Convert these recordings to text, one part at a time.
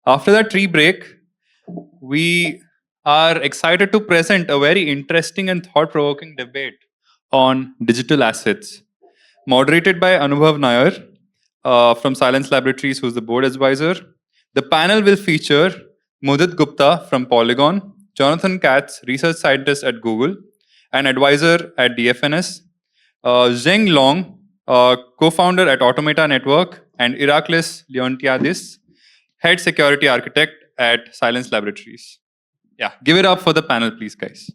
After that tree break, we are excited to present a very interesting and thought-provoking debate on digital assets, moderated by Anubhav Nair from Silence Laboratories, who's the board advisor. The panel will feature Mudit Gupta from Polygon, Jonathan Katz, research scientist at Google, and advisor at DFNS, Zheng Long, co-founder at Automata Network, and Iraklis Leontiadis, head security architect at Silence Laboratories. Yeah, give it up for the panel, please, guys.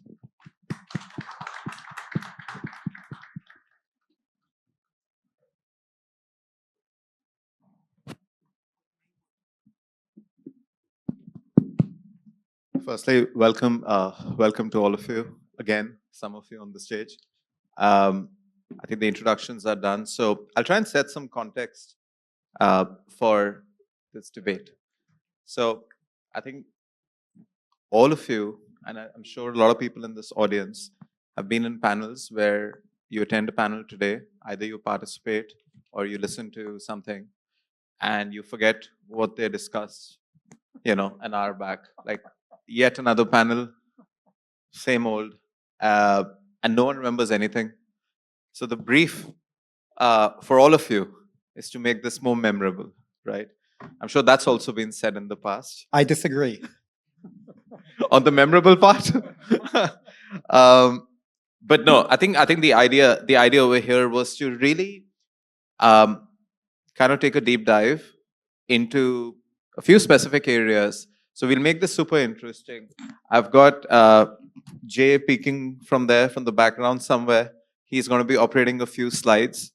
Firstly, welcome to all of you. Again, some of you on the stage. I think the introductions are done. So I'll try and set some context for this debate. So I think all of you, and I'm sure a lot of people in this audience, have been in panels where you attend a panel today, either you participate or you listen to something and you forget what they discussed, an hour back. Like yet another panel, same old, and no one remembers anything. So the brief for all of you is to make this more memorable, right? I'm sure that's also been said in the past. I disagree. On the memorable part. But no, I think the idea over here was to really kind of take a deep dive into a few specific areas. So we'll make this super interesting. I've got Jay peeking from there, from the background somewhere. He's going to be operating a few slides.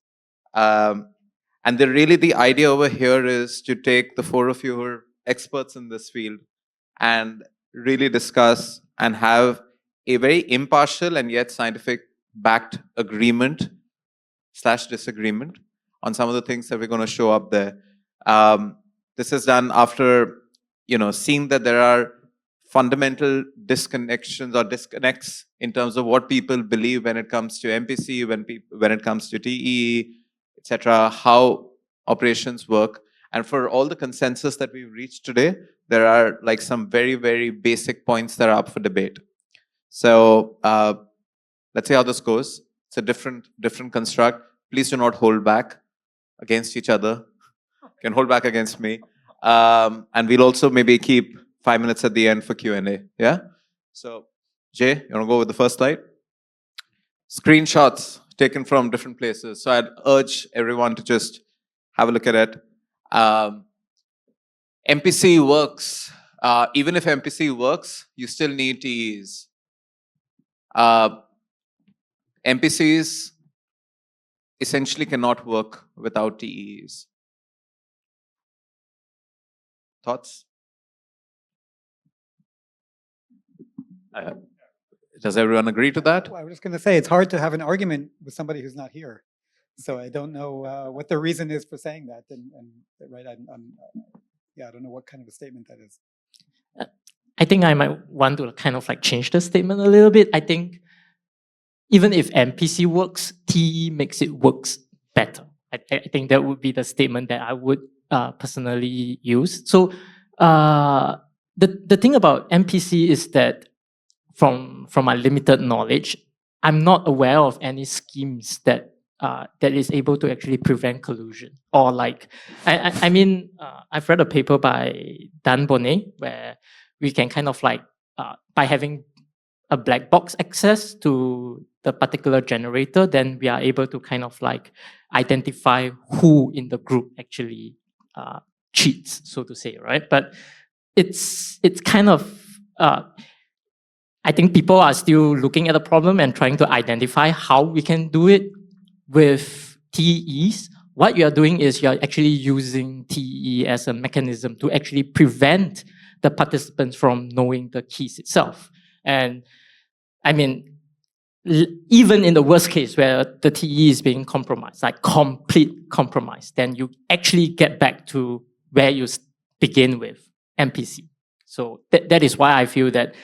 And the idea over here is to take the four of you who are experts in this field and really discuss and have a very impartial and yet scientific backed agreement / disagreement on some of the things that we're going to show up there. This is done after seeing that there are fundamental disconnections or disconnects in terms of what people believe when it comes to MPC, when it comes to TE, etc., how operations work. And for all the consensus that we've reached today, there are like some very, very basic points that are up for debate. So let's see how this goes. It's a different construct. Please do not hold back against each other. You can hold back against me. And we'll also maybe keep 5 minutes at the end for Q&A. Yeah? So Jay, you want to go with the first slide? Screenshots taken from different places. So I'd urge everyone to just have a look at it. MPC works. Even if MPC works, you still need TEs. MPCs essentially cannot work without TEs. Thoughts? Does everyone agree to that? Well, I was just going to say, it's hard to have an argument with somebody who's not here. So I don't know what the reason is for saying that. And right, I don't know what kind of a statement that is. I think I might want to kind of like change the statement a little bit. I think even if MPC works, TE makes it works better. I think that would be the statement that I would personally use. So the thing about MPC is that from my limited knowledge, I'm not aware of any schemes that is able to actually prevent collusion. Or like, I mean, I've read a paper by Dan Bonnet where we can kind of like, by having a black box access to the particular generator, then we are able to kind of like identify who in the group actually cheats, so to say, right? But it's kind of, I think people are still looking at the problem and trying to identify how we can do it with TEs. What you are doing is you're actually using TE as a mechanism to actually prevent the participants from knowing the keys itself. And I mean, even in the worst case where the TE is being compromised, like complete compromise, then you actually get back to where you begin with, MPC. So that is why I feel that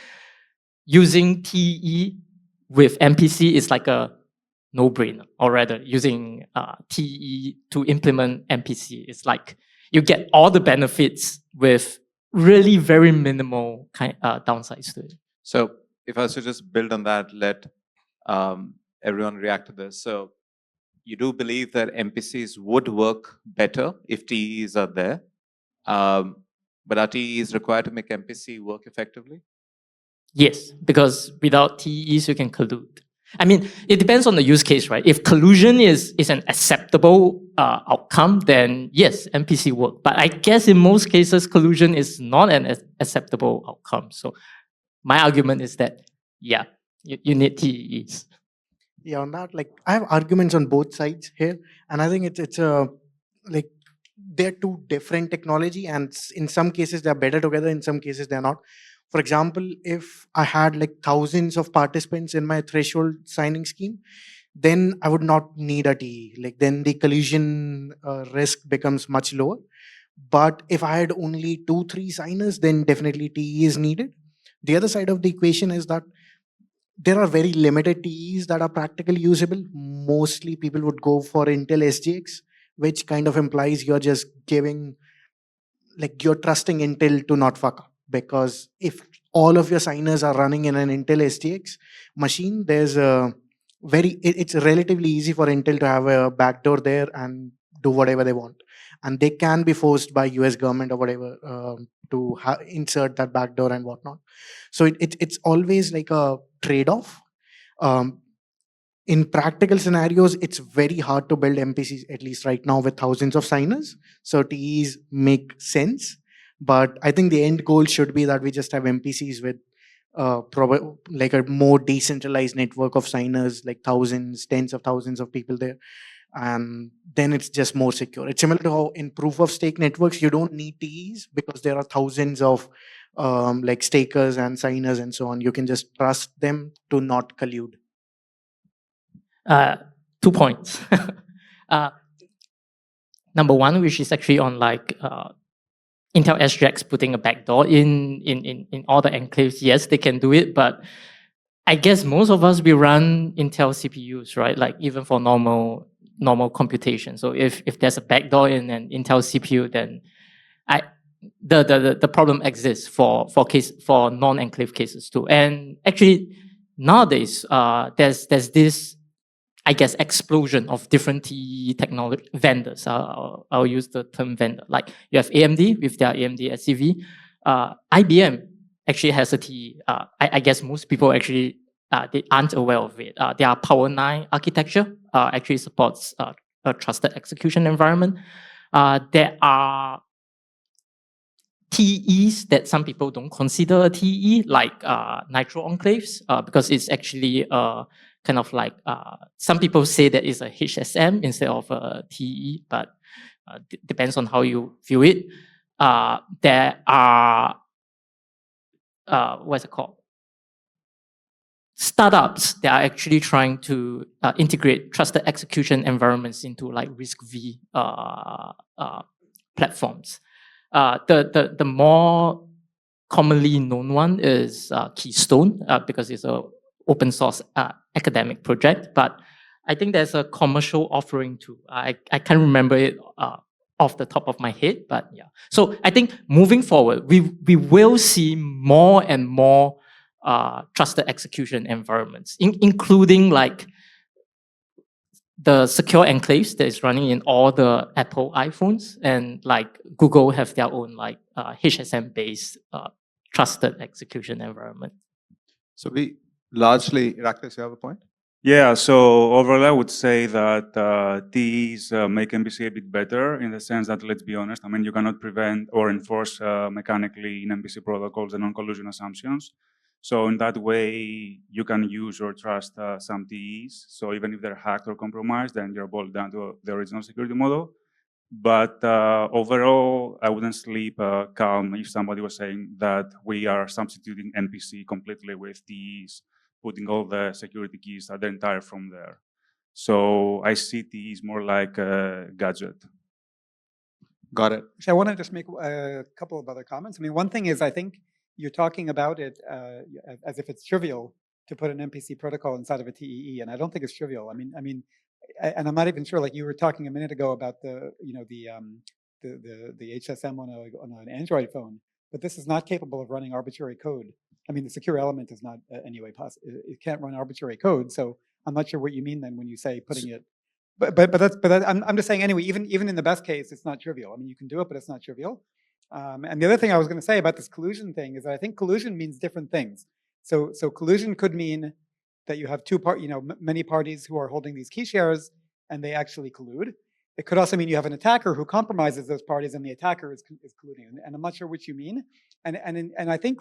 using TE with MPC is like a no-brainer, or rather using TE to implement MPC is like you get all the benefits with really very minimal downsides to it. So if I was to just build on that, let everyone react to this. So you do believe that MPCs would work better if TEs are there, but are TEs required to make MPC work effectively? Yes, because without TEs, you can collude. I mean, it depends on the use case, right? If collusion is an acceptable outcome, then yes, MPC work. But I guess in most cases, collusion is not an acceptable outcome. So my argument is that, yeah, you need TEs. Yeah, on that, like I have arguments on both sides here, and I think it's a like they're two different technology, and in some cases they're better together, in some cases they're not. For example, if I had like thousands of participants in my threshold signing scheme, then I would not need a TE. Like then the collision risk becomes much lower. But if I had only 2-3 signers, then definitely TE is needed. The other side of the equation is that there are very limited TEs that are practically usable. Mostly people would go for Intel SGX, which kind of implies you're just giving, like you're trusting Intel to not fuck up. Because if all of your signers are running in an Intel SGX machine, there's a it's relatively easy for Intel to have a backdoor there and do whatever they want. And they can be forced by US government or whatever to insert that backdoor and whatnot. So it's always like a trade-off. Um, in practical scenarios, it's very hard to build MPCs, at least right now, with thousands of signers. So TEs make sense. But I think the end goal should be that we just have MPCs with like a more decentralized network of signers, like thousands, tens of thousands of people there. And then it's just more secure. It's similar to how in proof of stake networks, you don't need TEs because there are thousands of like stakers and signers and so on. You can just trust them to not collude. 2 points. Number one, which is actually on like Intel SGX putting a backdoor in all the enclaves. Yes, they can do it, but I guess most of us we run Intel CPUs, right? Like even for normal computation. So if there's a backdoor in an Intel CPU, then the problem exists for non-enclave cases too. And actually nowadays there's this, I guess, explosion of different TE technology vendors. I'll use the term vendor. Like you have AMD with their AMD SCV. IBM actually has a TE. I guess most people actually they aren't aware of it. Their Power 9 architecture actually supports a trusted execution environment. There are TEs that some people don't consider a TE, like Nitro Enclaves, because it's actually kind of like some people say that it's a HSM instead of a TE, but depends on how you view it. There are what's it called? Startups that are actually trying to integrate trusted execution environments into like RISC-V platforms. The more commonly known one is Keystone because it's a open source academic project, but I think there's a commercial offering too. I can't remember it off the top of my head, but yeah. So I think moving forward, we will see more and more trusted execution environments, including like the secure enclaves that is running in all the Apple iPhones, and like Google have their own like HSM based trusted execution environment. So we largely, Iraklis, you have a point? Yeah, so overall, I would say that TEs make MPC a bit better in the sense that, let's be honest, I mean, you cannot prevent or enforce mechanically in MPC protocols the non-collusion assumptions. So in that way, you can use or trust some TEs. So even if they're hacked or compromised, then you're boiled down to the original security model. But overall, I wouldn't sleep calm if somebody was saying that we are substituting MPC completely with TEs, putting all the security keys at the entire from there. So I see TEs more like a gadget. Got it. Actually, I want to just make a couple of other comments. I mean, one thing is I think you're talking about it as if it's trivial to put an MPC protocol inside of a TEE, and I don't think it's trivial. I mean, and I'm not even sure. Like you were talking a minute ago about the HSM on an Android phone. but this is not capable of running arbitrary code. I mean, the secure element is not anyway possible. It can't run arbitrary code. So I'm not sure what you mean then when you say putting it. I'm just saying anyway. Even in the best case, it's not trivial. I mean, you can do it, but it's not trivial. And the other thing I was going to say about this collusion thing is that I think collusion means different things. So collusion could mean that you have many parties who are holding these key shares and they actually collude. It could also mean you have an attacker who compromises those parties and the attacker is colluding. And I'm not sure which you mean. And I think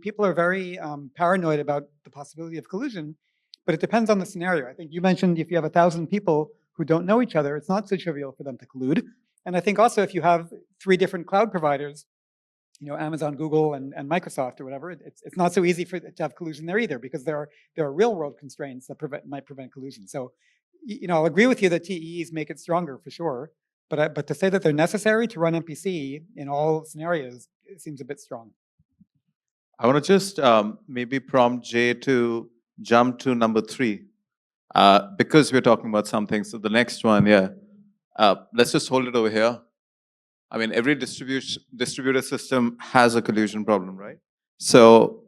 people are very paranoid about the possibility of collusion, but it depends on the scenario. I think you mentioned if you have 1,000 people who don't know each other, it's not so trivial for them to collude. And I think also if you have 3 different cloud providers, Amazon, Google, and Microsoft or whatever, it's not so easy to have collusion there either, because there are real world constraints that might prevent collusion. So, I'll agree with you that TEEs make it stronger for sure, but to say that they're necessary to run MPC in all scenarios, it seems a bit strong. I want to just maybe prompt Jay to jump to number 3, because we're talking about something. So the next one, let's just hold it over here. I mean, every distributed system has a collusion problem, right? So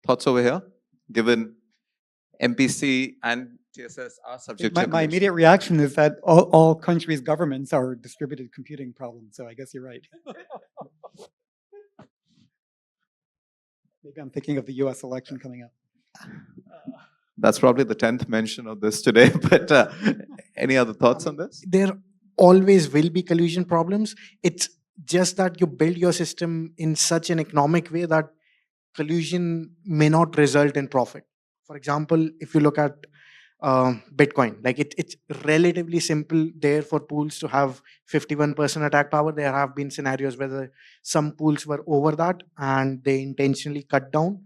thoughts over here, given MPC and TSS are subject to my immediate reaction is that all countries' governments are distributed computing problems. So I guess you're right. Maybe I'm thinking of the US election coming up. That's probably the 10th mention of this today, but any other thoughts on this? There always will be collusion problems. It's just that you build your system in such an economic way that collusion may not result in profit. For example, if you look at Bitcoin, like it's relatively simple there for pools to have 51% attack power. There have been scenarios where some pools were over that and they intentionally cut down,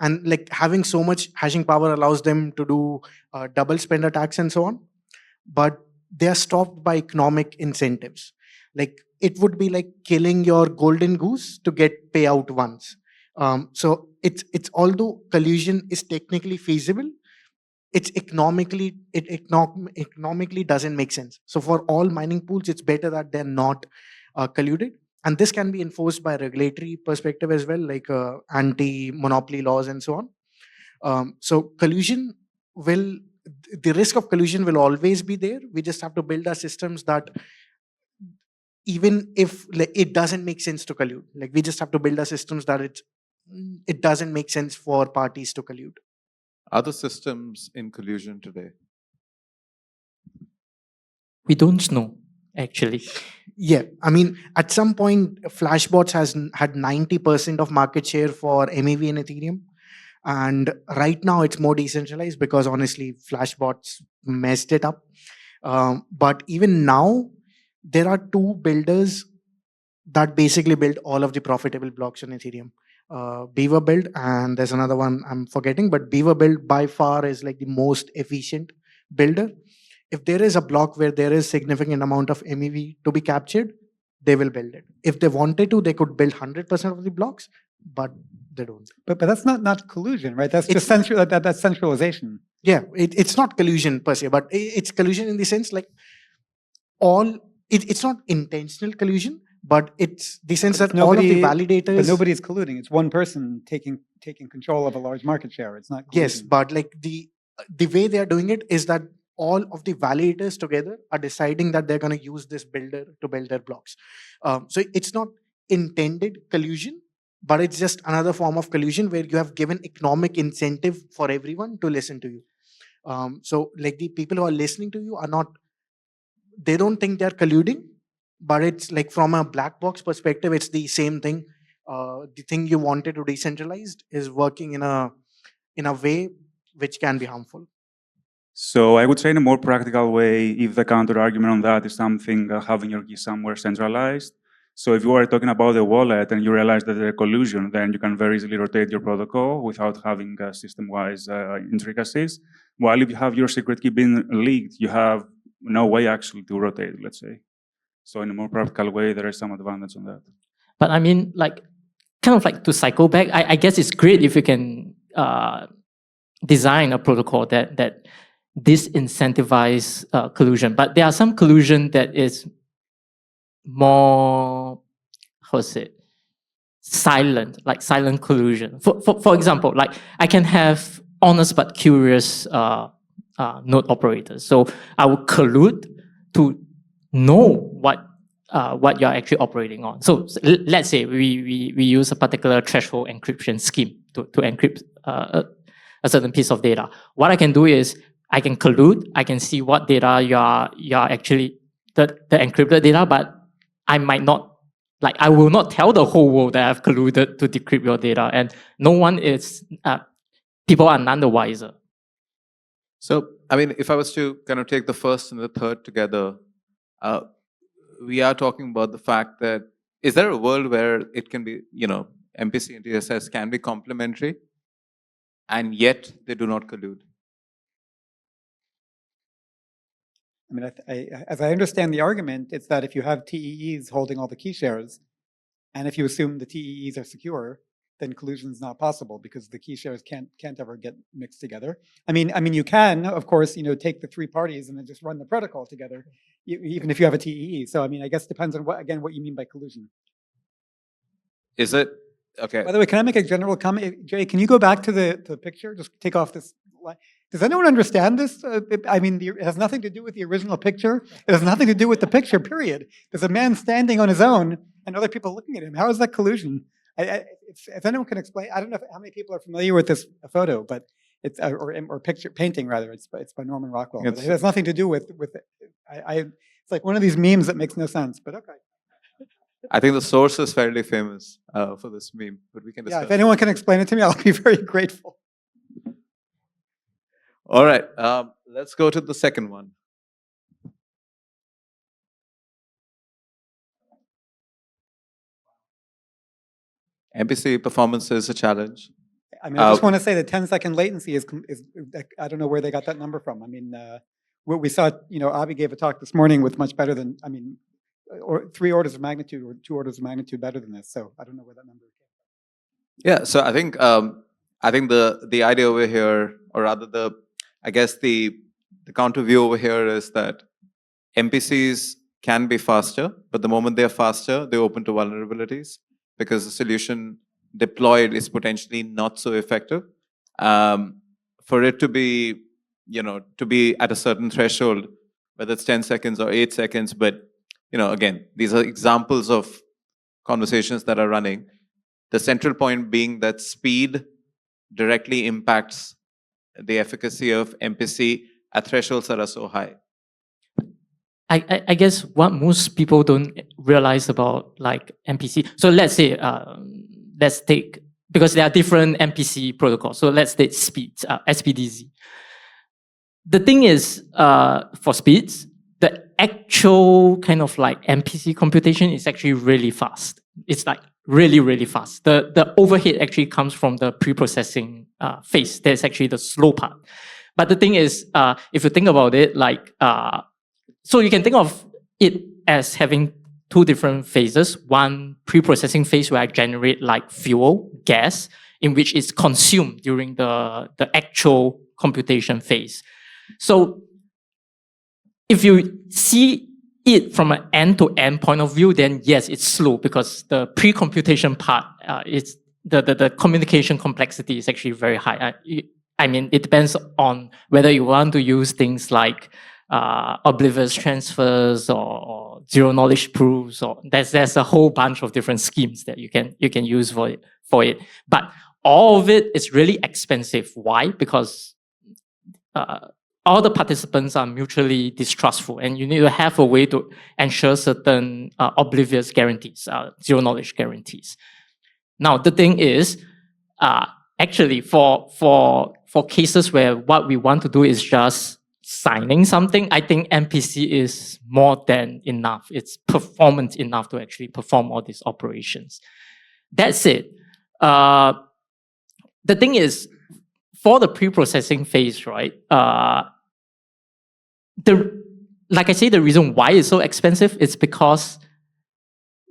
and like having so much hashing power allows them to do double spend attacks and so on. But they are stopped by economic incentives. Like it would be like killing your golden goose to get payout once. So it's although collusion is technically feasible, it economically doesn't make sense. So for all mining pools, it's better that they're not colluded. And this can be enforced by regulatory perspective as well, like anti-monopoly laws and so on. So the risk of collusion will always be there. We just have to build our systems that even if it doesn't make sense to collude, like we just have to build our systems that it doesn't make sense for parties to collude. Are the systems in collusion today? We don't know, actually. Yeah, I mean, at some point, Flashbots had 90% of market share for MEV in Ethereum. And right now it's more decentralized because honestly, Flashbots messed it up. But even now, there are 2 builders that basically build all of the profitable blocks on Ethereum. Beaver build, and there's another one I'm forgetting, but Beaver build by far is like the most efficient builder. If there is a block where there is significant amount of MEV to be captured, they will build it. If they wanted to, they could build 100% of the blocks, but they don't. But that's not collusion, right? That's just that's centralization. Yeah, it's not collusion per se, but it's collusion in the sense like it's not intentional collusion, but it's the sense that all of the validators. But nobody's colluding. It's one person taking control of a large market share. It's not collusion. Yes, but like the way they are doing it is that all of the validators together are deciding that they're going to use this builder to build their blocks. So it's not intended collusion, but it's just another form of collusion where you have given economic incentive for everyone to listen to you. So like the people who are listening to you they don't think they're colluding, but it's like from a black box perspective, it's the same thing. The thing you wanted to decentralize is working in a way which can be harmful. So I would say in a more practical way, if the counter argument on that is something having your key somewhere centralized. So if you are talking about a wallet and you realize that there's a collusion, then you can very easily rotate your protocol without having system-wise intricacies. While if you have your secret key being leaked, you have no way actually to rotate, let's say. So in a more practical way, there is some advantage on that. But I mean, like, kind of like to cycle back, I guess it's great if you can design a protocol that disincentivize collusion. But there are some collusion that is more, how to say, silent collusion. For example, like I can have honest but curious node operators. So I will collude to know what you're actually operating on. So let's say we use a particular threshold encryption scheme to encrypt a certain piece of data. What I can do is I can collude. I can see what data you're actually the encrypted data, but I might not. Like, I will not tell the whole world that I've colluded to decrypt your data, and no one is, people are none the wiser. So, I mean, if I was to kind of take the first and the third together, we are talking about the fact that, is there a world where it can be, MPC and TSS can be complementary, and yet they do not collude? I mean, as I understand the argument, it's that if you have TEEs holding all the key shares, and if you assume the TEEs are secure, then collusion is not possible because the key shares can't ever get mixed together. I mean, you can, of course, take the three parties and then just run the protocol together, even if you have a TEE. So, I mean, I guess it depends on what you mean by collusion. Is it okay? By the way, can I make a general comment? Jay, can you go back to the picture? Just take off this line. Does anyone understand this? I mean, it has nothing to do with the original picture. It has nothing to do with the picture, period. There's a man standing on his own and other people looking at him. How is that collusion? If anyone can explain, I don't know how many people are familiar with this photo, but it's or picture painting rather. It's by Norman Rockwell. But it has nothing to do with it. It's like one of these memes that makes no sense. But okay. I think the source is fairly famous for this meme, but we can discuss. Yeah, if anyone can explain it to me, I'll be very grateful. All right, let's go to the second one. MPC performance is a challenge. I mean, I just want to say the 10-second latency is, I don't know where they got that number from. I mean, what we saw, Avi gave a talk this morning with much better than, I mean, or 3 orders of magnitude or 2 orders of magnitude better than this. So I don't know where that number came from. Yeah, so I think the idea over here, or rather the counter view over here is that MPCs can be faster, but the moment they're faster, they're open to vulnerabilities because the solution deployed is potentially not so effective. For it to be, to be at a certain threshold, whether it's 10 seconds or 8 seconds, but again, these are examples of conversations that are running. The central point being that speed directly impacts the efficacy of MPC at thresholds that are so high. I guess what most people don't realize about like MPC. So let's say, let's take, because there are different MPC protocols. So let's take speeds, SPDZ. The thing is, for speeds, the actual kind of like MPC computation is actually really fast. It's like really, really fast. The overhead actually comes from the pre-processing phase. That's actually the slow part. But the thing is, if you think about it, like, so you can think of it as having 2 different phases. One pre-processing phase where I generate like fuel, gas, in which it's consumed during the actual computation phase. So if you see it from an end-to-end point of view, then yes, it's slow because the pre-computation part, it's the communication complexity is actually very high. I mean, it depends on whether you want to use things like oblivious transfers or zero knowledge proofs, or there's a whole bunch of different schemes that you can use for it. But all of it is really expensive. Why? Because all the participants are mutually distrustful, and you need to have a way to ensure certain oblivious guarantees, zero knowledge guarantees. Now, the thing is, actually, for cases where what we want to do is just signing something, I think MPC is more than enough. It's performant enough to actually perform all these operations. That's it. The thing is, for the pre-processing phase, right? Like I say, the reason why it's so expensive is because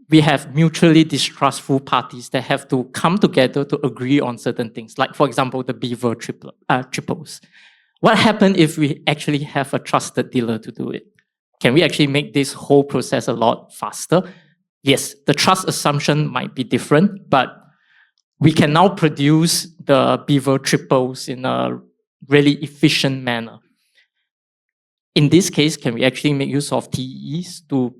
we have mutually distrustful parties that have to come together to agree on certain things. Like, for example, the Beaver triples. What happens if we actually have a trusted dealer to do it? Can we actually make this whole process a lot faster? yes, the trust assumption might be different, but we can now produce the beaver triples in a really efficient manner. In this case, can we actually make use of TEs to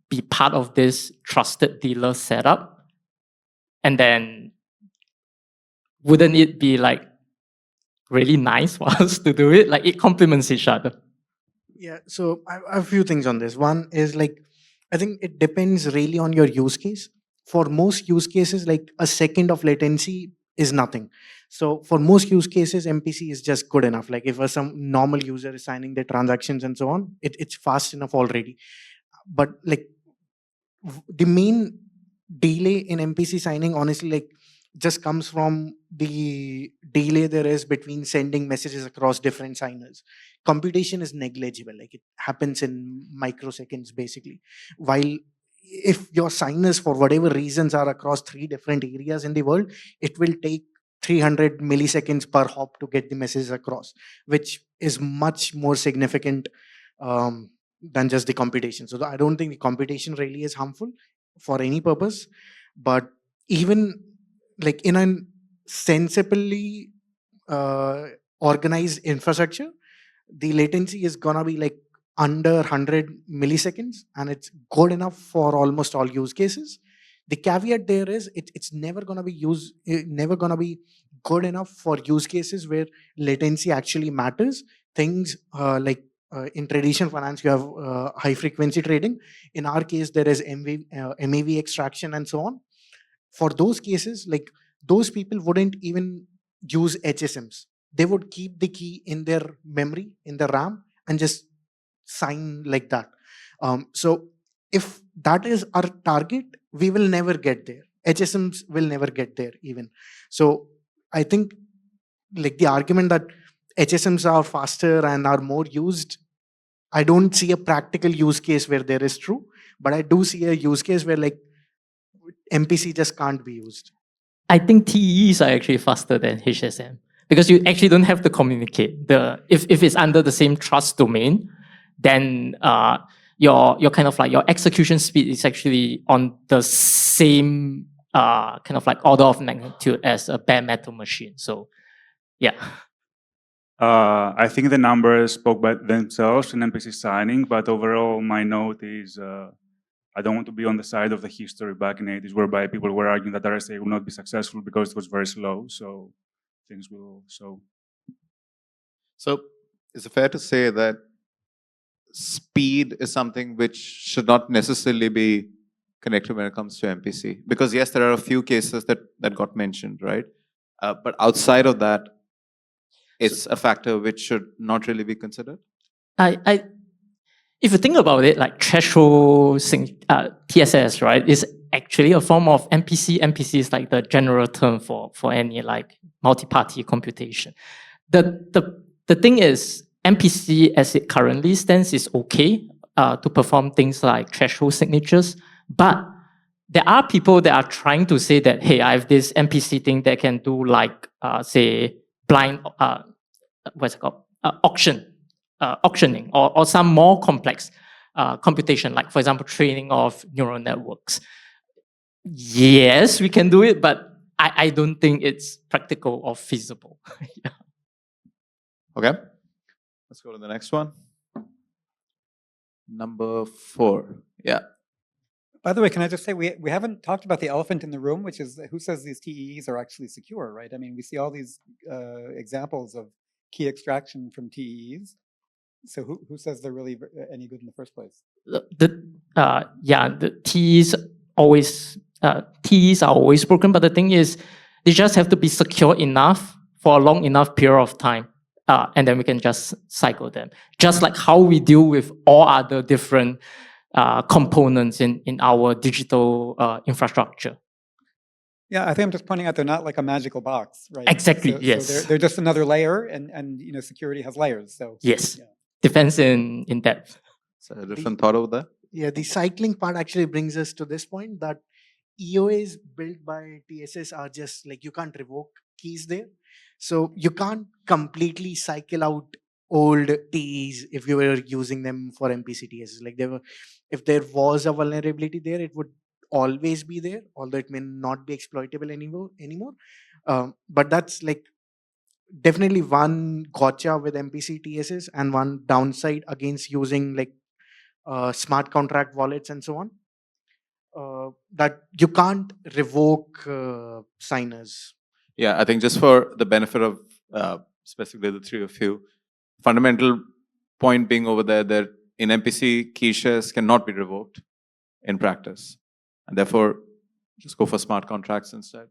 be part of this trusted dealer setup? And then wouldn't it be like really nice for us to do it? Like it complements each other. Yeah, so I have a few things on this. One is like, I think it depends really on your use case. For most use cases, like a second of latency is nothing. So for most use cases, MPC is just good enough. Like if some normal user is signing their transactions and so on, it's fast enough already. But like the main delay in MPC signing, honestly, like just comes from the delay there is between sending messages across different signers. Computation is negligible, like it happens in microseconds basically. While if your signers for whatever reasons are across 3 different areas in the world, it will take 300 milliseconds per hop to get the message across, which is much more significant than just the computation. So I don't think the computation really is harmful for any purpose. But even like in a sensibly organized infrastructure, the latency is gonna be like under 100 milliseconds, and it's good enough for almost all use cases. The caveat there is it's never gonna be never gonna be good enough for use cases where latency actually matters. Things like in traditional finance, you have high frequency trading. In our case, there is MAV extraction and so on. For those cases, like those people wouldn't even use HSMs. They would keep the key in their memory, in the RAM, and just sign like that. So if that is our target, we will never get there. HSMs will never get there even. So I think like the argument that HSMs are faster and are more used, I don't see a practical use case where there is true, but I do see a use case where like MPC just can't be used. I think TEs are actually faster than HSM because you actually don't have to communicate. If it's under the same trust domain, then your kind of like your execution speed is actually on the same kind of like order of magnitude as a bare metal machine. So yeah. I think the numbers spoke by themselves in MPC signing, but overall my note is I don't want to be on the side of the history back in the 80s whereby people were arguing that RSA would not be successful because it was very slow. So things will show. So is it fair to say that speed is something which should not necessarily be connected when it comes to MPC? Because yes, there are a few cases that got mentioned, right? But outside of that, it's a factor which should not really be considered. If you think about it, like threshold TSS, right, is actually a form of MPC. MPC is like the general term for any like multi-party computation. The thing is, MPC as it currently stands is okay to perform things like threshold signatures, but there are people that are trying to say that, hey, I have this MPC thing that can do like, say, blind, what's it called, auctioning or some more complex computation, like for example, training of neural networks. Yes, we can do it, but I don't think it's practical or feasible. Yeah. Okay, let's go to the next one. Number 4. Yeah. By the way, can I just say we haven't talked about the elephant in the room, which is who says these TEs are actually secure, right? I mean, we see all these examples of key extraction from TEs. So who says they're really any good in the first place? The TEs are always broken, but the thing is, they just have to be secure enough for a long enough period of time, and then we can just cycle them. Just like how we deal with all other different components in our digital infrastructure. Yeah, I think I'm just pointing out they're not like a magical box, right? Exactly. So yes. they're just another layer, and you know, security has layers. So yes, yeah. Depends in depth. So a different thought over that. Yeah, the cycling part actually brings us to this point that EOAs built by TSS are just like you can't revoke keys there. So you can't completely cycle out old TEs if you were using them for MPC-TSS. Like if there was a vulnerability there, it would always be there, although it may not be exploitable anymore. But that's like definitely one gotcha with MPC-TSS and one downside against using like smart contract wallets and so on. That you can't revoke signers. Yeah, I think just for the benefit of specifically the three of you, fundamental point being over there that in MPC, key shares cannot be revoked in practice. And therefore, just go for smart contracts instead.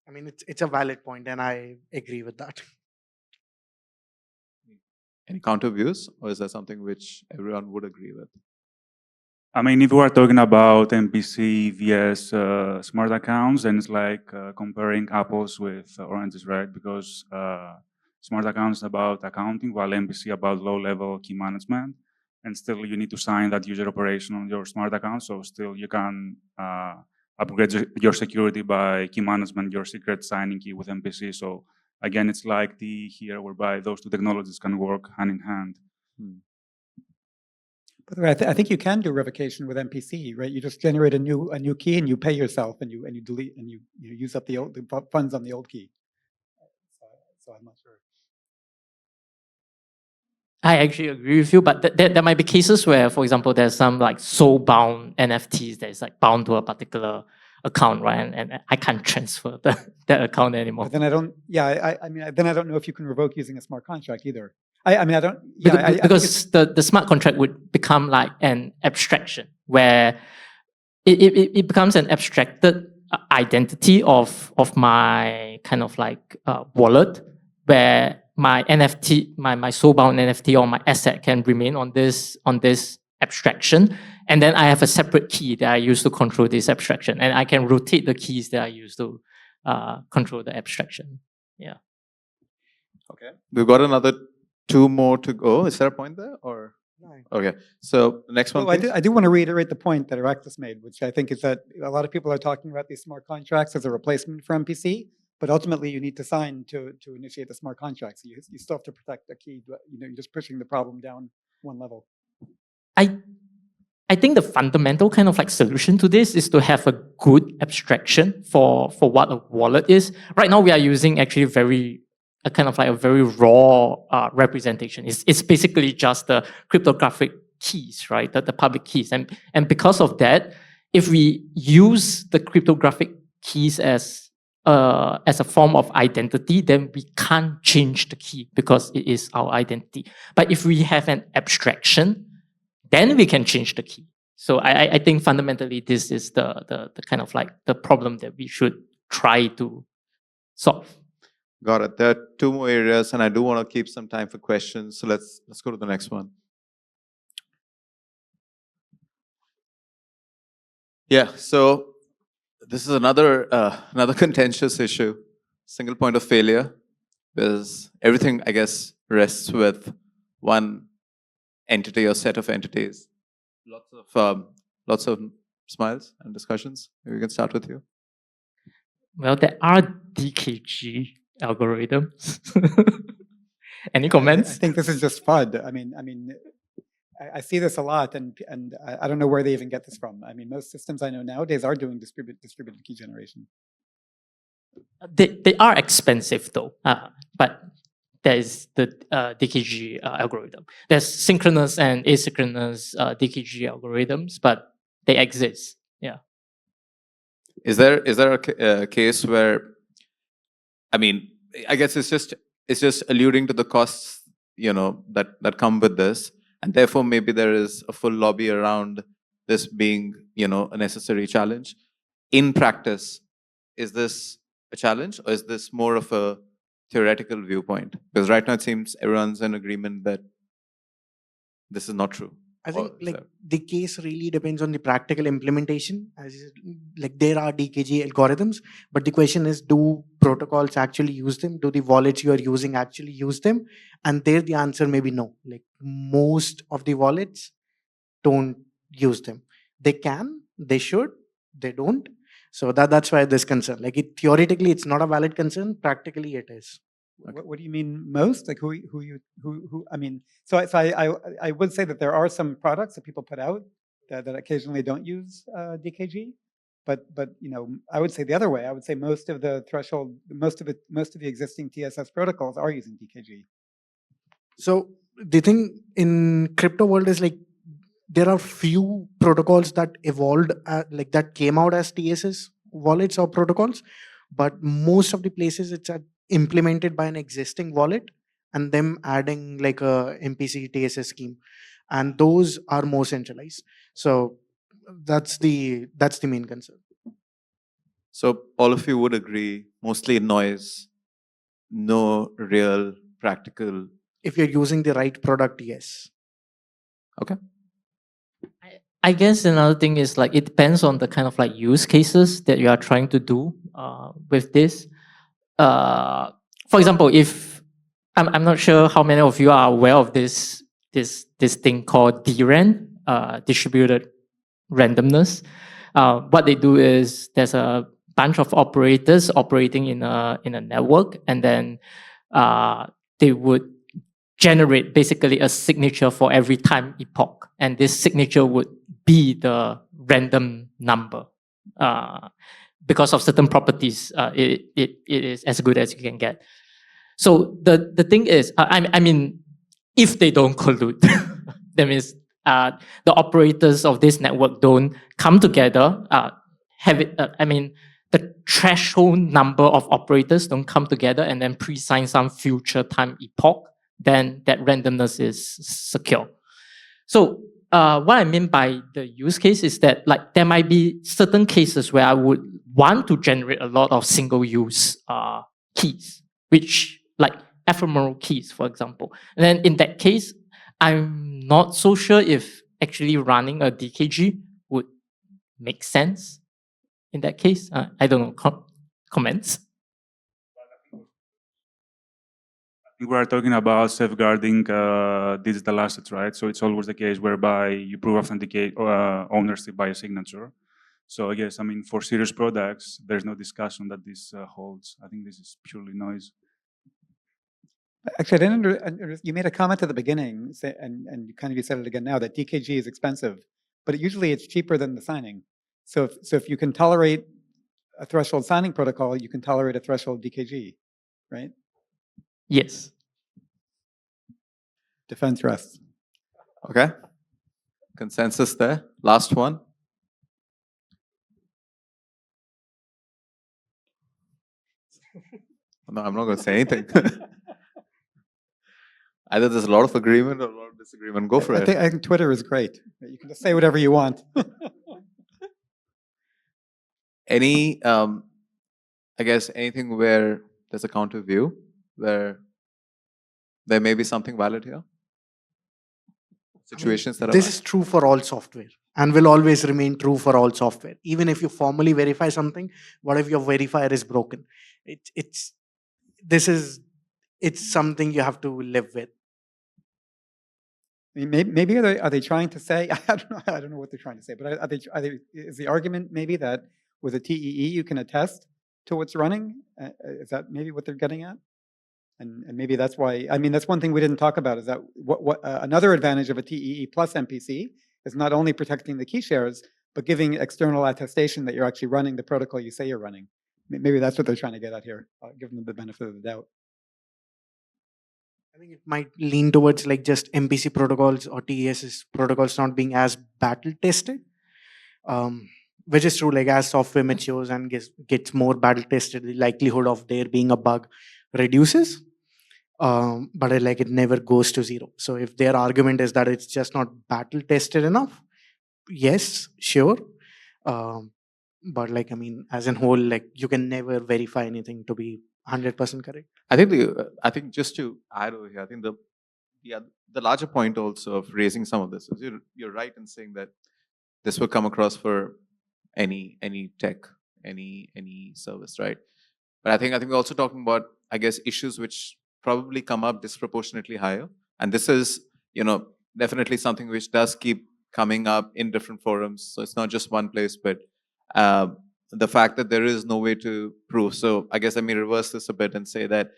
I mean, it's a valid point, and I agree with that. Any counter views, or is that something which everyone would agree with? I mean, if we are talking about MPC vs smart accounts, then it's like comparing apples with oranges, right? Because smart accounts is about accounting, while MPC about low-level key management. And still, you need to sign that user operation on your smart account. So still, you can upgrade your security by key management, your secret signing key with MPC. So again, it's like the here whereby those two technologies can work hand in hand. By the way, I think you can do revocation with MPC, right? You just generate a new key and you pay yourself and you delete and you use up the funds on the old key. So I'm not sure. I actually agree with you, but there might be cases where, for example, there's some like soul-bound NFTs that is like bound to a particular account, right? And I can't transfer that account anymore. But then I don't. Yeah, I mean, then I don't know if you can revoke using a smart contract either. I mean, I don't. Yeah, because the smart contract would become like an abstraction where it becomes an abstracted identity of my kind of like wallet, where my NFT, my soul-bound NFT or my asset can remain on this abstraction, and then I have a separate key that I use to control this abstraction, and I can rotate the keys that I use to control the abstraction. Yeah. Okay, we've got another 2 more to go. Is there a point there, or? Okay, so the next one. I do want to reiterate the point that Herakles made, which I think is that a lot of people are talking about these smart contracts as a replacement for MPC, but ultimately you need to sign to initiate the smart contract. So you still have to protect the key. You're just pushing the problem down one level. I think the fundamental kind of like solution to this is to have a good abstraction for what a wallet is. Right now we are using actually a kind of like a very raw representation. It's basically just the cryptographic keys, right? The public keys. And because of that, if we use the cryptographic keys as a form of identity, then we can't change the key because it is our identity. But if we have an abstraction, then we can change the key. So I think fundamentally this is the kind of like the problem that we should try to solve. Got it. There are 2 more areas, and I do want to keep some time for questions. So let's go to the next one. Yeah. So this is another contentious issue. Single point of failure, because everything, I guess, rests with one entity or set of entities. Lots of smiles and discussions. Maybe we can start with you. Well, there are DKG algorithms. Any comments? I think this is just FUD. I mean, I see this a lot, and I don't know where they even get this from. I mean, most systems I know nowadays are doing distributed key generation. They are expensive though, but there's the DKG algorithm. There's synchronous and asynchronous DKG algorithms, but they exist. Yeah. Is there a case where, I mean, I guess it's just alluding to the costs, that come with this, and therefore maybe there is a full lobby around this being, a necessary challenge. In practice, is this a challenge, or is this more of a theoretical viewpoint? Because right now it seems everyone's in agreement that this is not true. I think the case really depends on the practical implementation. Like there are DKG algorithms, but the question is, do protocols actually use them? Do the wallets you are using actually use them? And there the answer may be no. Like most of the wallets don't use them. They can, they should, they don't. So that's why this concern. Like theoretically, it's not a valid concern. Practically, it is. What do you mean most? Like who? I mean, I would say that there are some products that people put out that occasionally don't use DKG, but I would say the other way. I would say most of the threshold, most of the existing TSS protocols are using DKG. So the thing in crypto world is like there are few protocols that evolved like that came out as TSS wallets or protocols, but most of the places it's implemented by an existing wallet and them adding like a MPC-TSS scheme, and those are more centralized. So that's the main concern. So all of you would agree, mostly noise, no real practical. If you're using the right product, yes. Okay. I guess another thing is like it depends on the kind of like use cases that you are trying to do with this. For example, if I'm not sure how many of you are aware of this thing called DRAN, distributed randomness. What they do is there's a bunch of operators operating in a network, and then they would generate basically a signature for every time epoch, and this signature would be the random number. Because of certain properties, it is as good as you can get. So the thing is, I mean, if they don't collude, that means the operators of this network don't come together, have it. I mean, the threshold number of operators don't come together and then pre-sign some future time epoch, then that randomness is secure. So what I mean by the use case is that like there might be certain cases where I would want to generate a lot of single-use keys, which like ephemeral keys, for example. And then in that case, I'm not so sure if actually running a DKG would make sense in that case. I don't know, comments? I think we are talking about safeguarding digital assets, right? So it's always the case whereby you prove authenticate ownership by a signature. So yes, I mean, for serious products, there's no discussion that this holds. I think this is purely noise. Actually, I didn't you made a comment at the beginning, and you said it again now, that DKG is expensive, but usually it's cheaper than the signing. So if you can tolerate a threshold signing protocol, you can tolerate a threshold DKG, right? Yes. Defense rests. Okay. Consensus there. Last one. No, I'm not going to say anything. Either there's a lot of agreement or a lot of disagreement. Go for it. I think Twitter is great. You can just say whatever you want. Any, I guess, anything where there's a counter view, where there may be something valid here? Situations that are This is true for all software and will always remain true for all software. Even if you formally verify something, what if your verifier is broken? It's something you have to live with. I mean, maybe are they trying to say? I don't know what they're trying to say. But is the argument maybe that with a TEE you can attest to what's running? Is that maybe what they're getting at? And maybe that's why. I mean, that's one thing we didn't talk about. Is that what another advantage of a TEE plus MPC is not only protecting the key shares, but giving external attestation that you're actually running the protocol you say you're running. Maybe that's what they're trying to get at here. Give them the benefit of the doubt. I think it might lean towards like just MPC protocols or TSS protocols not being as battle tested, which is true. Like as software matures and gets more battle tested, the likelihood of there being a bug reduces. But it never goes to zero. So if their argument is that it's just not battle tested enough, yes, sure. But I mean, as in whole, you can never verify anything to be 100% correct. I think just to add over here, I think the larger point also of raising some of this is you're right in saying that this will come across for any tech, any service, right? But I think we're also talking about, I guess, issues which probably come up disproportionately higher, and this is definitely something which does keep coming up in different forums. So it's not just one place, but the fact that there is no way to prove. So I guess let me reverse this a bit and say that,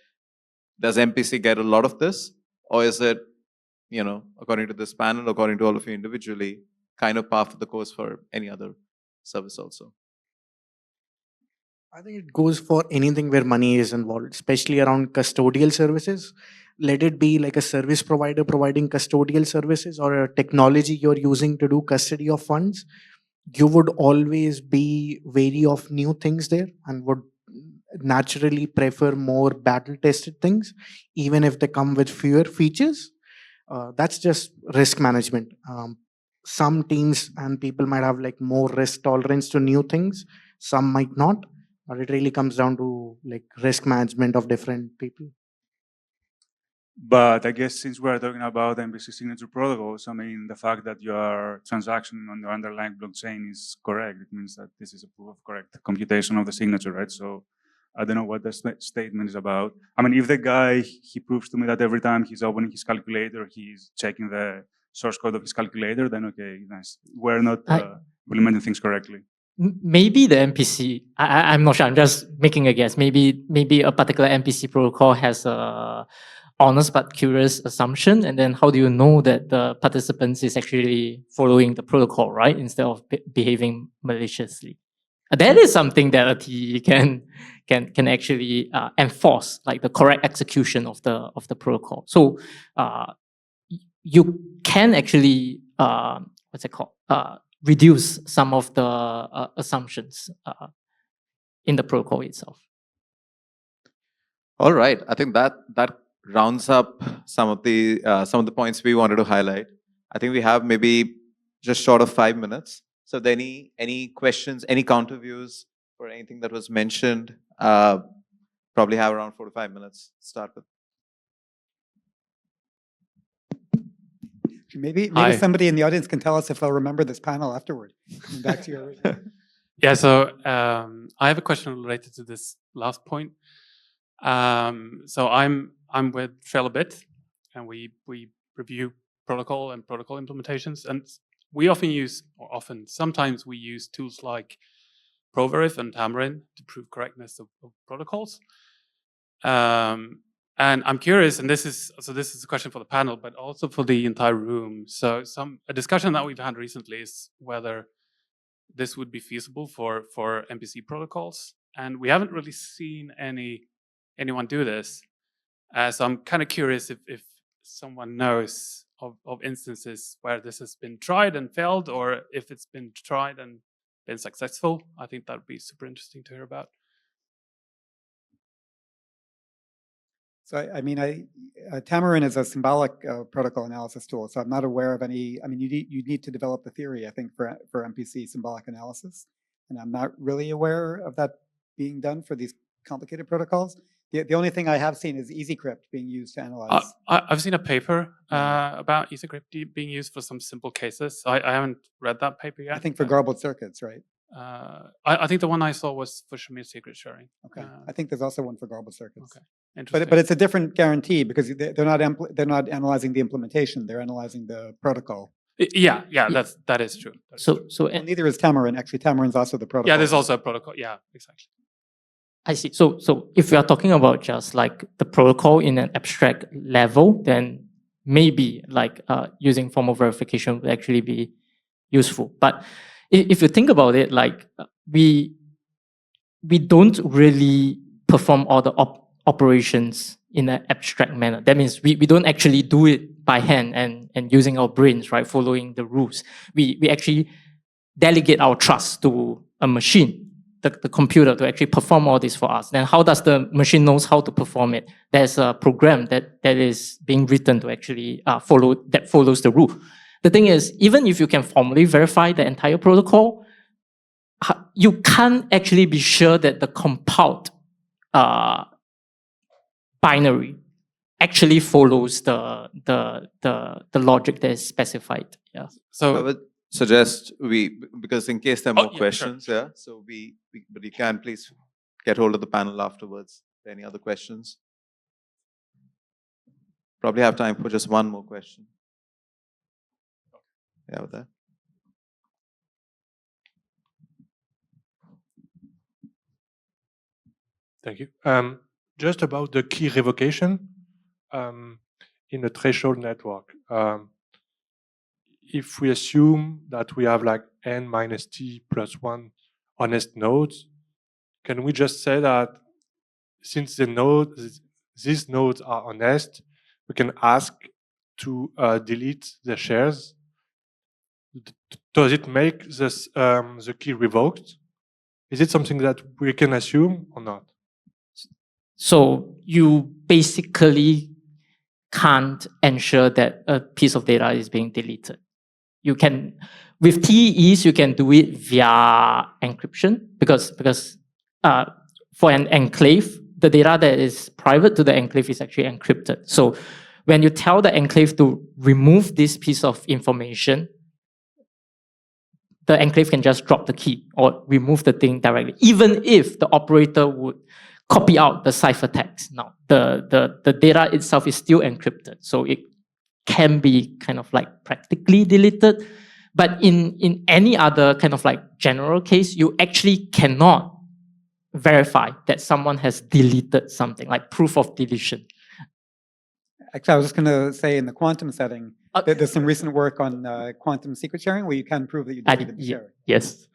does MPC get a lot of this, or is it, according to this panel, according to all of you individually, kind of par for the course for any other service also? I think it goes for anything where money is involved, especially around custodial services. Let it be like a service provider providing custodial services or a technology you're using to do custody of funds. You would always be wary of new things there and would naturally prefer more battle tested things, even if they come with fewer features. That's just risk management. Some teams and people might have like more risk tolerance to new things, some might not, but it really comes down to like risk management of different people. But I guess since we're talking about MPC signature protocols, I mean, the fact that your transaction on the underlying blockchain is correct, it means that this is a proof of correct computation of the signature, right? So I don't know what the statement is about. I mean, if the guy, he proves to me that every time he's opening his calculator, he's checking the source code of his calculator, then okay, nice. We're not implementing things correctly. Maybe the MPC, I'm not sure, I'm just making a guess. Maybe a particular MPC protocol has a honest but curious assumption, and then how do you know that the participants is actually following the protocol, right, instead of behaving maliciously? That is something that a TE can actually enforce, like the correct execution of the protocol. So you can actually what's it called? Reduce some of the assumptions in the protocol itself. All right, I think that rounds up some of the points we wanted to highlight. I think we have maybe just short of 5 minutes. So, any questions, any counter views for anything that was mentioned? Probably have around 4 to 5 minutes to start with. Maybe Hi. somebody in the audience can tell us if they'll remember this panel afterward. Coming back to your original. Yeah, so I have a question related to this last point. So I'm with Trailbit, and we review protocol and protocol implementations, and we sometimes we use tools like Proverif and Tamarin to prove correctness of protocols. And I'm curious, and this is a question for the panel, but also for the entire room. So a discussion that we've had recently is whether this would be feasible for MPC protocols, and we haven't really seen anyone do this. So I'm kind of curious if someone knows of instances where this has been tried and failed, or if it's been tried and been successful. I think that would be super interesting to hear about. So I mean, Tamarin is a symbolic protocol analysis tool. So I'm not aware of any. I mean, you need to develop the theory, I think, for MPC symbolic analysis, and I'm not really aware of that being done for these complicated protocols. The only thing I have seen is EasyCrypt being used to analyze. I've seen a paper about EasyCrypt being used for some simple cases. I haven't read that paper yet. I think for garbled circuits, right? I think the one I saw was for Shamir secret sharing. Okay, I think there's also one for garbled circuits. Okay, interesting. But it's a different guarantee because they're not analyzing the implementation; they're analyzing the protocol. Yeah, that is true. Well, neither is Tamarin. Actually, Tamarin's also the protocol. Yeah, there's also a protocol. Yeah, exactly. I see. So if we are talking about just like the protocol in an abstract level, then maybe like using formal verification would actually be useful. But if you think about it, like we don't really perform all the operations in an abstract manner. That means we don't actually do it by hand and using our brains, right? Following the rules. We actually delegate our trust to a machine, the computer, to actually perform all this for us. Then how does the machine knows how to perform it? There's a program that is being written to actually follows the rule. The thing is, even if you can formally verify the entire protocol, you can't actually be sure that the compiled binary actually follows the logic that is specified. Yeah. So I would suggest because in case there are more yeah, questions, sure. yeah. So but you can please get hold of the panel afterwards. Any other questions? Probably have time for just one more question. Yeah, with that. Thank you. Just about the key revocation in a threshold network. If we assume that we have like n minus t plus 1 honest nodes, can we just say that since these nodes are honest, we can ask to delete the shares? Does it make this, the key revoked? Is it something that we can assume or not? So you basically can't ensure that a piece of data is being deleted. You can, with TEEs, you can do it via encryption because for an enclave, the data that is private to the enclave is actually encrypted. So when you tell the enclave to remove this piece of information, the enclave can just drop the key or remove the thing directly, even if the operator would copy out the ciphertext. Now, the data itself is still encrypted, so it can be kind of like practically deleted. But in any other kind of like general case, you actually cannot verify that someone has deleted something, like proof of deletion. Actually, I was just going to say in the quantum setting, that there's some recent work on quantum secret sharing where you can prove that you deleted the sharing. Yes.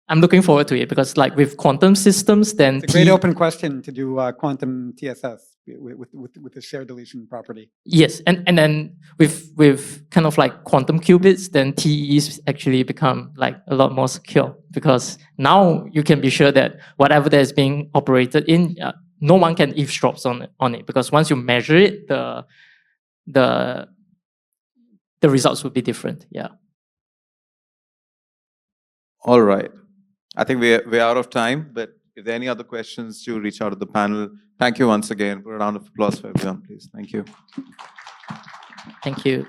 I'm looking forward to it because like with quantum systems, then It's a great open question to do quantum TSS with the share deletion property. Yes, and then with kind of like quantum qubits, then TEEs actually become like a lot more secure because now you can be sure that whatever that is being operated in, no one can eavesdrop on it because once you measure it, the results would be different. Yeah. All right. I think we're out of time, but if there are any other questions, do reach out to the panel. Thank you once again. Put a round of applause for everyone, please. Thank you. Thank you.